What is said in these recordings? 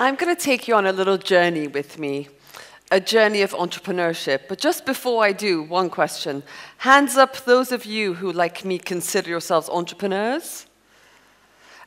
I'm going to take you on a little journey with me, a journey of entrepreneurship. But just before I do, one question. Hands up those of you who, like me, consider yourselves entrepreneurs.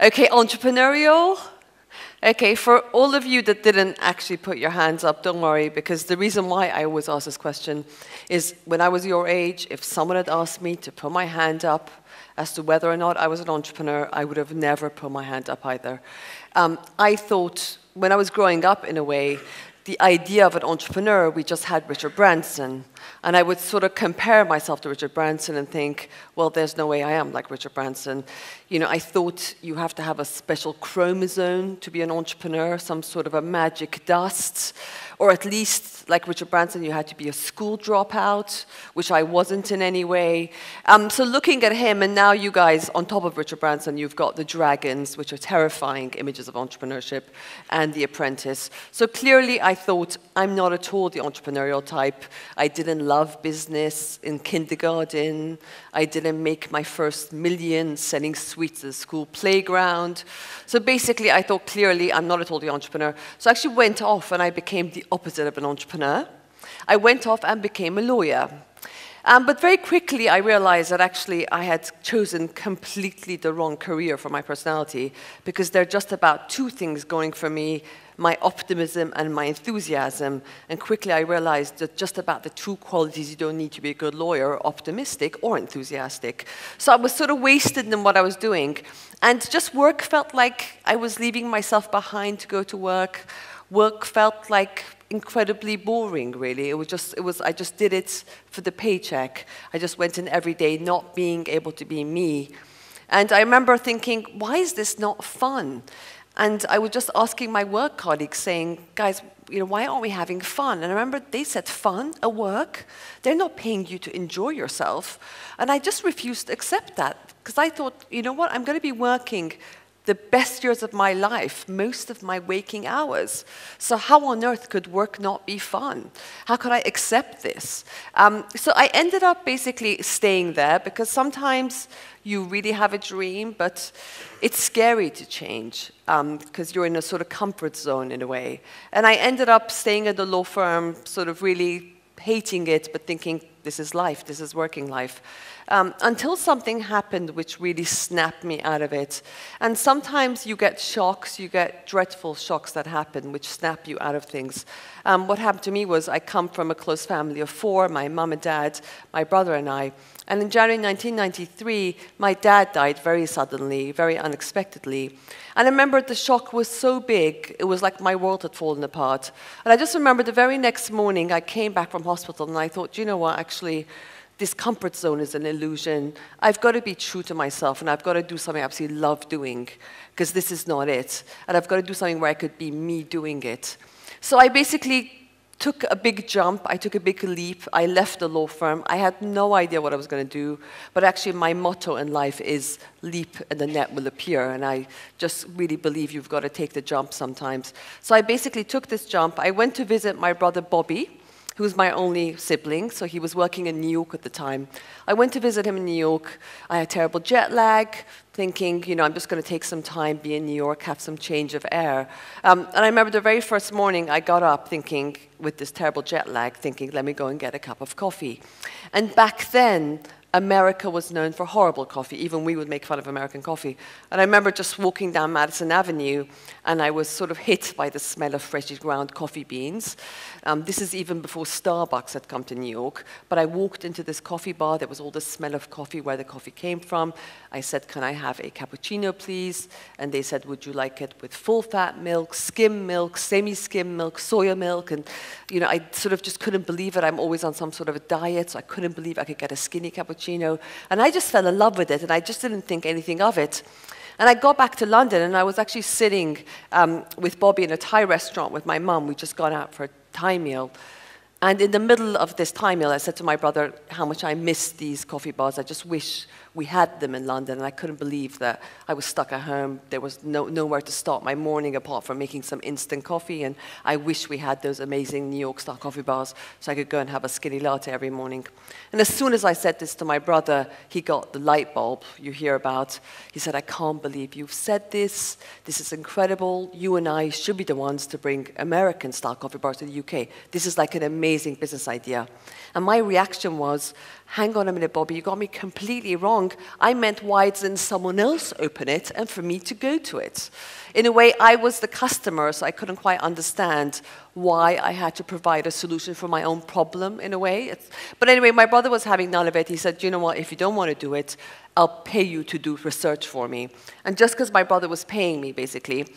Okay, entrepreneurial. Okay, for all of you that didn't actually put your hands up, don't worry, because the reason why I always ask this question is when I was your age, if someone had asked me to put my hand up as to whether or not I was an entrepreneur, I would have never put my hand up either. I thought, when I was growing up in a way, the idea of an entrepreneur, we just had Richard Branson. And I would sort of compare myself to Richard Branson and think, well, there's no way I am like Richard Branson. You know, I thought you have to have a special chromosome to be an entrepreneur, some sort of a magic dust, or at least, like Richard Branson, you had to be a school dropout, which I wasn't in any way. So looking at him, and now you guys, on top of Richard Branson, you've got the dragons, which are terrifying images of entrepreneurship, and The Apprentice. So clearly, I thought, I'm not at all the entrepreneurial type. I didn't love business in kindergarten. I didn't make my first million selling sweets at the school playground. So basically, I thought clearly I'm not at all the entrepreneur. So I actually went off and I became the opposite of an entrepreneur. I went off and became a lawyer. But very quickly, I realized that actually I had chosen completely the wrong career for my personality because there are just about two things going for me, my optimism and my enthusiasm. And quickly I realized that just about the two qualities you don't need to be a good lawyer, optimistic or enthusiastic. So I was sort of wasted in what I was doing. And just work felt like I was leaving myself behind to go to work. Work felt like incredibly boring, really. I just did it for the paycheck. I just went in every day not being able to be me. And I remember thinking, why is this not fun? And I was just asking my work colleagues, saying, guys, you know, why aren't we having fun? And I remember they said, fun at work? They're not paying you to enjoy yourself. And I just refused to accept that, because I thought, you know what, I'm going to be working the best years of my life, most of my waking hours. So how on earth could work not be fun? How could I accept this? So I ended up basically staying there because sometimes you really have a dream, but it's scary to change because you're in a sort of comfort zone in a way. And I ended up staying at the law firm, sort of really hating it, but thinking, this is life, this is working life. Until something happened which really snapped me out of it. And sometimes you get shocks, you get dreadful shocks that happen which snap you out of things. What happened to me was I come from a close family of four, my mom and dad, my brother and I. And in January 1993, my dad died very suddenly, very unexpectedly. And I remember the shock was so big, it was like my world had fallen apart. And I just remember the very next morning, I came back from hospital and I thought, you know what, actually, this comfort zone is an illusion. I've got to be true to myself, and I've got to do something I absolutely love doing, because this is not it. And I've got to do something where I could be me doing it. So I basically took a big jump. I took a big leap. I left the law firm. I had no idea what I was going to do, but actually my motto in life is leap and the net will appear, and I just really believe you've got to take the jump sometimes. So I basically took this jump. I went to visit my brother Bobby, who was my only sibling, so he was working in New York at the time. I went to visit him in New York. I had terrible jet lag, thinking, you know, I'm just going to take some time, be in New York, have some change of air. And I remember the very first morning I got up thinking, with this terrible jet lag, thinking, let me go and get a cup of coffee. And back then, America was known for horrible coffee. Even we would make fun of American coffee. And I remember just walking down Madison Avenue, and I was sort of hit by the smell of freshly ground coffee beans. This is even before Starbucks had come to New York. But I walked into this coffee bar. There was all the smell of coffee, where the coffee came from. I said, can I have a cappuccino, please? And they said, would you like it with full-fat milk, skim milk, semi-skim milk, soya milk? And you know, I sort of just couldn't believe it. I'm always on some sort of a diet, so I couldn't believe I could get a skinny cappuccino. And I just fell in love with it, and I just didn't think anything of it. And I got back to London, and I was actually sitting with Bobby in a Thai restaurant with my mum. We'd just gone out for a Thai meal. And in the middle of this time meal, I said to my brother how much I missed these coffee bars. I just wish we had them in London, and I couldn't believe that I was stuck at home. There was nowhere to start my morning apart from making some instant coffee, and I wish we had those amazing New York-style coffee bars so I could go and have a skinny latte every morning. And as soon as I said this to my brother, he got the light bulb you hear about. He said, I can't believe you've said this. This is incredible. You and I should be the ones to bring American-style coffee bars to the UK. This is like an amazing business idea. And my reaction was, hang on a minute, Bobby, you got me completely wrong. I meant why didn't someone else open it and for me to go to it? In a way, I was the customer, so I couldn't quite understand why I had to provide a solution for my own problem, in a way. But anyway, my brother was having none of it. He said, you know what, if you don't want to do it, I'll pay you to do research for me. And just because my brother was paying me, basically,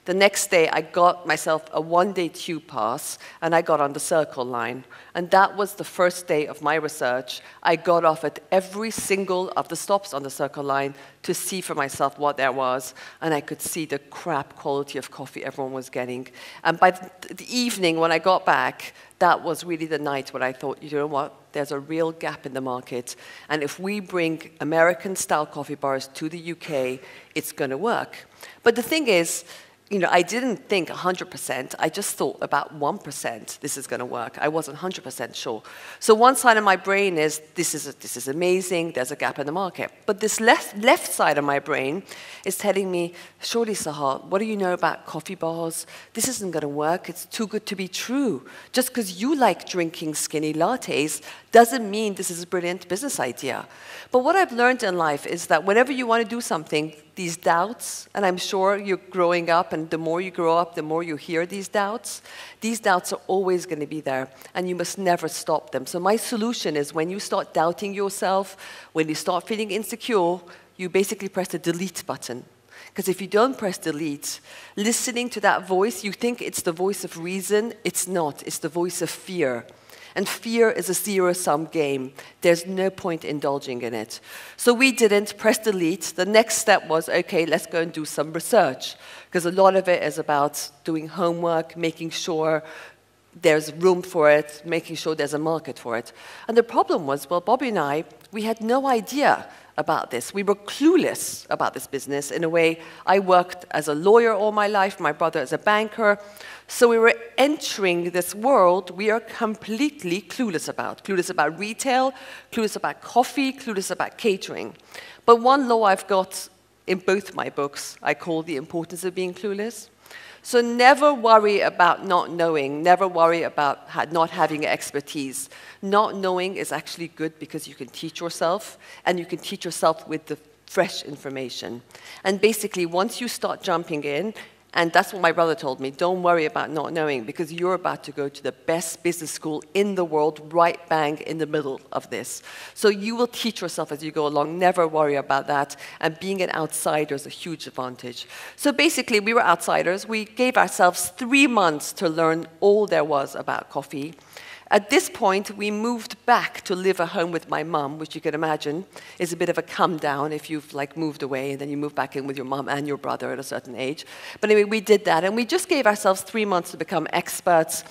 the next day, I got myself a one-day tube pass, and I got on the Circle line. And that was the first day of my research. I got off at every single of the stops on the Circle line to see for myself what there was, and I could see the crap quality of coffee everyone was getting. And by the evening, when I got back, that was really the night when I thought, you know what, there's a real gap in the market, and if we bring American-style coffee bars to the UK, it's going to work. But the thing is, you know, I didn't think 100%. I just thought about 1% this is going to work. I wasn't 100% sure. So one side of my brain is, this is amazing, there's a gap in the market. But this left side of my brain is telling me, surely, Sahar, what do you know about coffee bars? This isn't going to work. It's too good to be true. Just because you like drinking skinny lattes doesn't mean this is a brilliant business idea. But what I've learned in life is that whenever you want to do something, these doubts, and I'm sure you're growing up, and the more you grow up, the more you hear these doubts are always going to be there, and you must never stop them. So my solution is, when you start doubting yourself, when you start feeling insecure, you basically press the delete button. Because if you don't press delete, listening to that voice, you think it's the voice of reason. It's not. It's the voice of fear. And fear is a zero-sum game. There's no point indulging in it. So we didn't press delete. The next step was, okay, let's go and do some research. Because a lot of it is about doing homework, making sure there's room for it, making sure there's a market for it. And the problem was, well, Bobby and I, we had no idea about this. We were clueless about this business. In a way, I worked as a lawyer all my life, my brother as a banker. So we were entering this world we are completely clueless about. Clueless about retail, clueless about coffee, clueless about catering. But one law I've got in both my books, I call the importance of being clueless. So never worry about not knowing. Never worry about not having expertise. Not knowing is actually good because you can teach yourself, and you can teach yourself with the fresh information. And basically, once you start jumping in, and that's what my brother told me, don't worry about not knowing, because you're about to go to the best business school in the world, right bang in the middle of this. So you will teach yourself as you go along. Never worry about that. And being an outsider is a huge advantage. So basically, we were outsiders. We gave ourselves 3 months to learn all there was about coffee. At this point, we moved back to live at home with my mum, which you can imagine is a bit of a come down if you've moved away and then you move back in with your mum and your brother at a certain age. But anyway, we did that, and we just gave ourselves 3 months to become experts.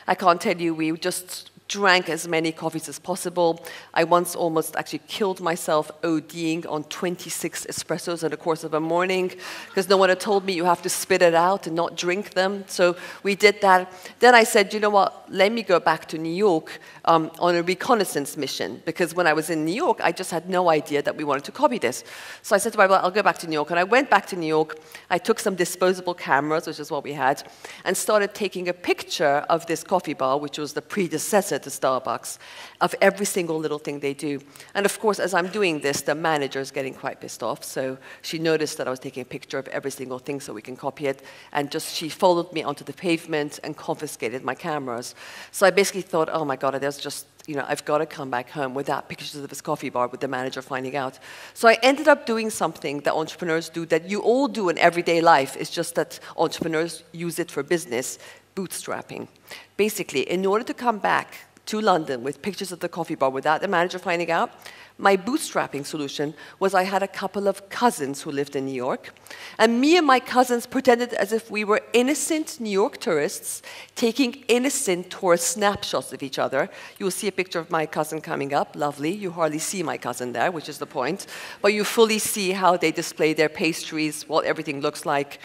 I can't tell you, we just drank as many coffees as possible. I once almost actually killed myself ODing on 26 espressos in the course of a morning, because no one had told me you have to spit it out and not drink them. So we did that. Then I said, you know what, let me go back to New York on a reconnaissance mission, because when I was in New York, I just had no idea that we wanted to copy this. So I said to my brother, I'll go back to New York. And I went back to New York. I took some disposable cameras, which is what we had, and started taking a picture of this coffee bar, which was the predecessor to Starbucks, of every single little thing they do. And of course, as I'm doing this, the manager is getting quite pissed off. So she noticed that I was taking a picture of every single thing so we can copy it. And she followed me onto the pavement and confiscated my cameras. So I basically thought, oh my God, there's just, I've got to come back home without pictures of this coffee bar with the manager finding out. So I ended up doing something that entrepreneurs do, that you all do in everyday life. It's just that entrepreneurs use it for business: bootstrapping. Basically, in order to come back to London with pictures of the coffee bar without the manager finding out. My bootstrapping solution was I had a couple of cousins who lived in New York, and me and my cousins pretended as if we were innocent New York tourists taking innocent tourist snapshots of each other. You will see a picture of my cousin coming up, lovely. You hardly see my cousin there, which is the point, but you fully see how they display their pastries, what everything looks like.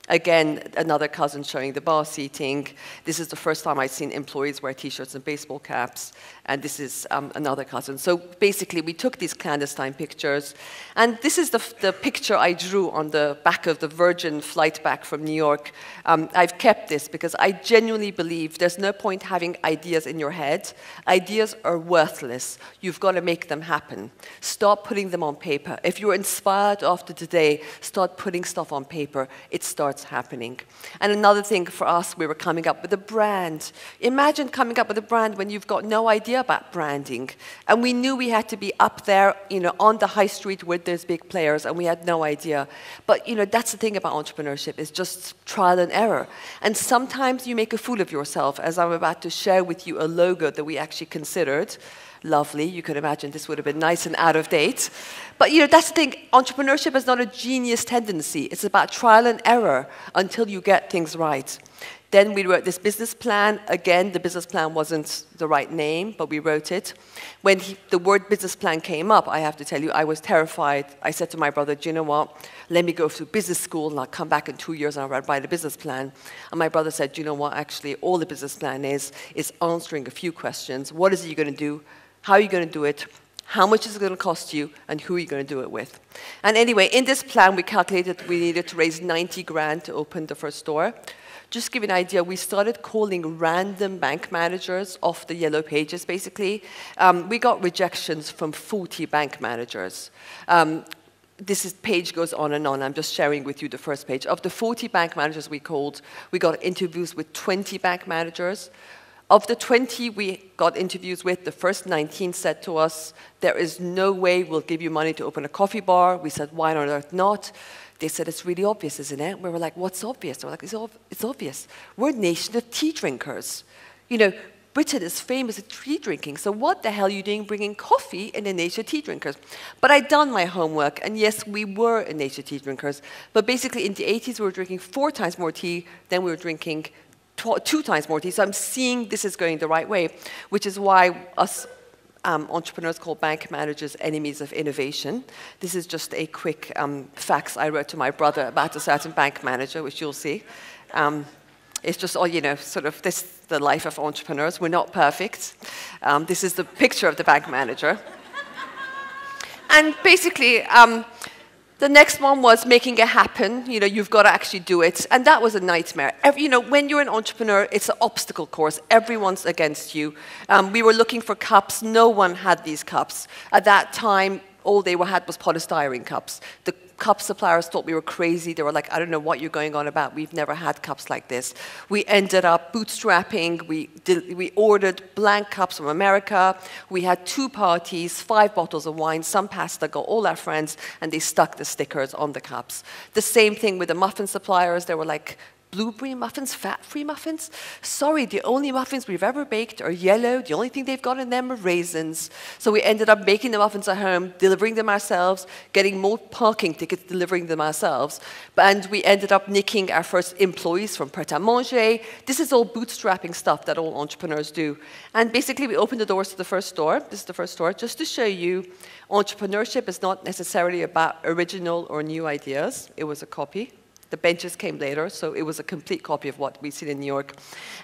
Again, another cousin showing the bar seating. This is the first time I've seen employees wear T-shirts and baseball caps. And this is another cousin. So basically, we took these clandestine pictures. And this is the picture I drew on the back of the Virgin flight back from New York. I've kept this because I genuinely believe there's no point having ideas in your head. Ideas are worthless. You've got to make them happen. Start putting them on paper. If you're inspired after today, start putting stuff on paper. It starts happening. And another thing for us, we were coming up with a brand. Imagine coming up with a brand when you've got no idea about branding. And we knew we had to be up there, on the high street with those big players, and we had no idea. But, that's the thing about entrepreneurship, is just trial and error. And sometimes you make a fool of yourself, as I'm about to share with you a logo that we actually considered. Lovely. You can imagine this would have been nice and out of date. But, that's the thing. Entrepreneurship is not a genius tendency. It's about trial and error until you get things right. Then we wrote this business plan. Again, the business plan wasn't the right name, but we wrote it. When the word business plan came up, I have to tell you, I was terrified. I said to my brother, do you know what? Let me go through business school, and I'll come back in 2 years, and I'll write a business plan. And my brother said, do you know what? Actually, all the business plan is answering a few questions. What is it you're going to do? How are you going to do it? How much is it going to cost you? And who are you going to do it with? And anyway, in this plan, we calculated we needed to raise 90 grand to open the first store. Just to give you an idea, we started calling random bank managers off the yellow pages, basically. We got rejections from 40 bank managers. This page goes on and on. I'm just sharing with you the first page. Of the 40 bank managers we called, we got interviews with 20 bank managers. Of the 20 we got interviews with, the first 19 said to us, there is no way we'll give you money to open a coffee bar. We said, why on earth not? They said, it's really obvious, isn't it? We were like, what's obvious? They were like, it's obvious. We're a nation of tea drinkers. Britain is famous at tea drinking, so what the hell are you doing bringing coffee in a nation of tea drinkers? But I'd done my homework, and yes, we were a nation of tea drinkers. But basically, in the 80s, we were drinking 4 times more tea than we were drinking 2 times more tea. So I'm seeing this is going the right way, which is why us entrepreneurs call bank managers enemies of innovation. This is just a quick fax I wrote to my brother about a certain bank manager, which you'll see. It's just all, sort of the life of entrepreneurs. We're not perfect. This is the picture of the bank manager. And basically, the next one was making it happen. You've got to actually do it. And that was a nightmare. When you're an entrepreneur, it's an obstacle course. Everyone's against you. We were looking for cups. No one had these cups. At that time, all they had was polystyrene cups. The cup suppliers thought we were crazy. They were like, I don't know what you're going on about. We've never had cups like this. We ended up bootstrapping. We ordered blank cups from America. We had 2 parties, 5 bottles of wine, some pasta, got all our friends, and they stuck the stickers on the cups. The same thing with the muffin suppliers. They were like, blueberry muffins, fat-free muffins? Sorry, the only muffins we've ever baked are yellow. The only thing they've got in them are raisins. So we ended up making the muffins at home, delivering them ourselves, getting more parking tickets, delivering them ourselves. And we ended up nicking our first employees from Pret-a-Manger. This is all bootstrapping stuff that all entrepreneurs do. And basically, we opened the doors to the first store. This is the first store, just to show you entrepreneurship is not necessarily about original or new ideas. It was a copy. The benches came later, so it was a complete copy of what we've seen in New York.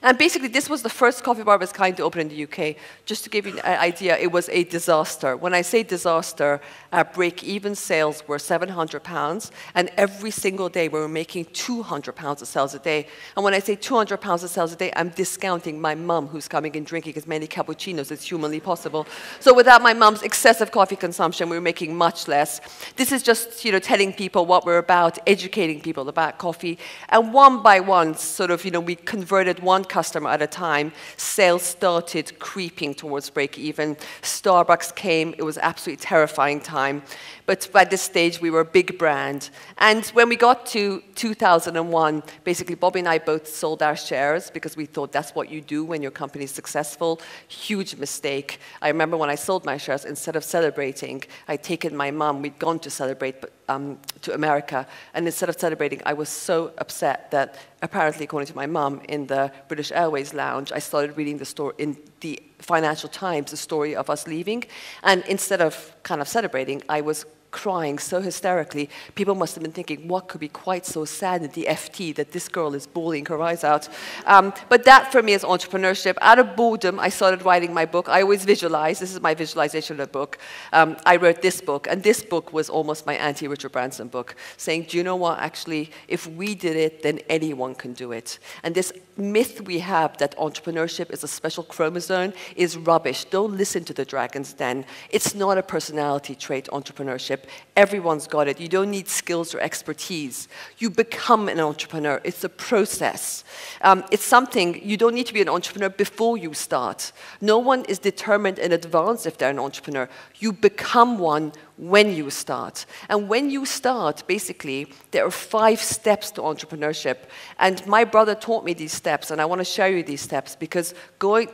And basically, this was the first coffee bar of its kind to open in the UK. Just to give you an idea, it was a disaster. When I say disaster, our break-even sales were £700, and every single day we were making £200 of sales a day. And when I say £200 of sales a day, I'm discounting my mum, who's coming and drinking as many cappuccinos as humanly possible. So without my mum's excessive coffee consumption, we were making much less. This is just telling people what we're about, educating people about coffee. And one by one, sort of, we converted one customer at a time. Sales started creeping towards break even. Starbucks came. It was absolutely terrifying time. But by this stage, we were a big brand. And when we got to 2001, basically, Bobby and I both sold our shares because we thought that's what you do when your company is successful. Huge mistake. I remember when I sold my shares, instead of celebrating, I'd taken my mum. We'd gone to celebrate to America. And instead of celebrating, I was so upset that apparently, according to my mum, in the British Airways lounge, I started reading the story in the Financial Times, the story of us leaving. And instead of kind of celebrating, I was crying so hysterically. People must have been thinking, what could be quite so sad in the FT that this girl is bawling her eyes out? But that, for me, is entrepreneurship. Out of boredom, I started writing my book. I always visualize. This is my visualization of the book. I wrote this book, and this book was almost my anti-Richard Branson book, saying, do you know what, actually, if we did it, then anyone can do it. And this myth we have that entrepreneurship is a special chromosome is rubbish. Don't listen to the dragon's den. It's not a personality trait, entrepreneurship. Everyone's got it. You don't need skills or expertise. You become an entrepreneur. It's a process. It's something, you don't need to be an entrepreneur before you start. No one is determined in advance if they're an entrepreneur. You become one when you start. And when you start, basically, there are 5 steps to entrepreneurship. And my brother taught me these steps, and I want to share you these steps because going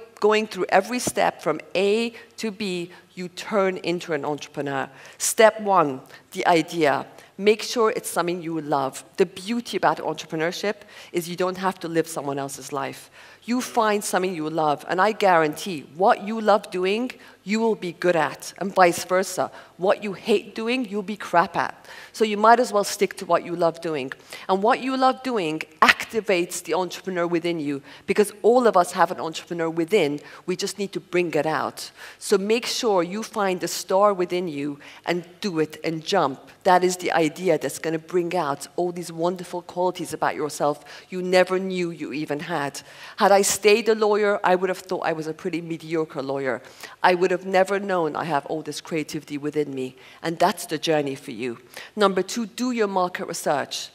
through every step from A to B, you turn into an entrepreneur. Step 1, the idea. Make sure it's something you love. The beauty about entrepreneurship is you don't have to live someone else's life. You find something you love, and I guarantee what you love doing, you will be good at, and vice versa. What you hate doing, you'll be crap at. So you might as well stick to what you love doing. And what you love doing activates the entrepreneur within you, because all of us have an entrepreneur within. We just need to bring it out. So make sure you find the star within you and do it and jump. That is the idea that's going to bring out all these wonderful qualities about yourself you never knew you even had. Had I stayed a lawyer, I would have thought I was a pretty mediocre lawyer. I would have never known I have all this creativity within me. And that's the journey for you. Number 2, do your market research.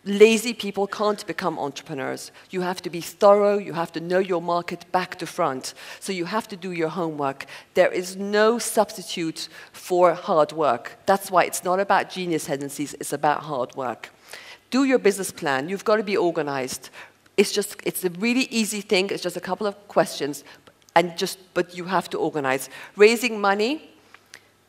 Lazy people can't become entrepreneurs. You have to be thorough. You have to know your market back to front. So you have to do your homework. There is no substitute for hard work. That's why it's not about genius tendencies. It's about hard work. Do your business plan. You've got to be organized. It's a really easy thing. It's just a couple of questions. But you have to organize. Raising money.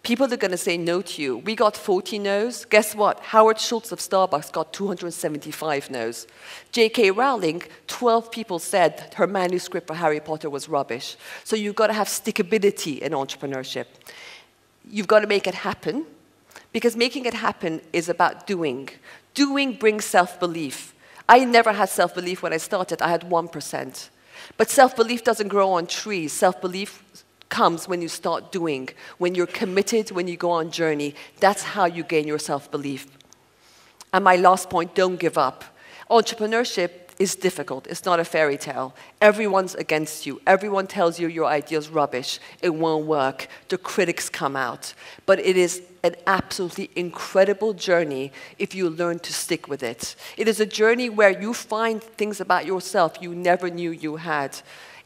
People are going to say no to you. We got 40 no's. Guess what? Howard Schultz of Starbucks got 275 no's. J.K. Rowling, 12 people said her manuscript for Harry Potter was rubbish. So you've got to have stickability in entrepreneurship. You've got to make it happen, because making it happen is about doing. Doing brings self-belief. I never had self-belief when I started. I had 1%. But self-belief doesn't grow on trees. Self-belief comes when you start doing, when you're committed, when you go on journey. That's how you gain your self-belief. And my last point, don't give up. Entrepreneurship is difficult. It's not a fairy tale. Everyone's against you. Everyone tells you your idea's rubbish. It won't work. The critics come out. But it is an absolutely incredible journey if you learn to stick with it. It is a journey where you find things about yourself you never knew you had.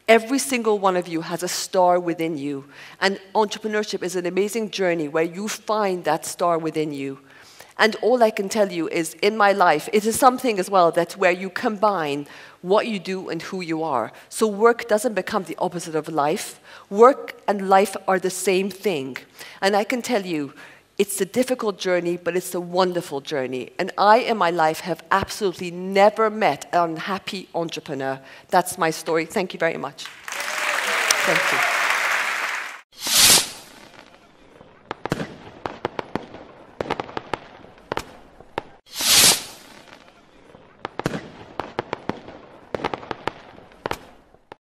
Every single one of you has a star within you. And entrepreneurship is an amazing journey where you find that star within you. And all I can tell you is, in my life, it is something as well that's where you combine what you do and who you are. So work doesn't become the opposite of life. Work and life are the same thing. And I can tell you, it's a difficult journey, but it's a wonderful journey. And I, in my life, have absolutely never met an unhappy entrepreneur. That's my story. Thank you very much. Thank you.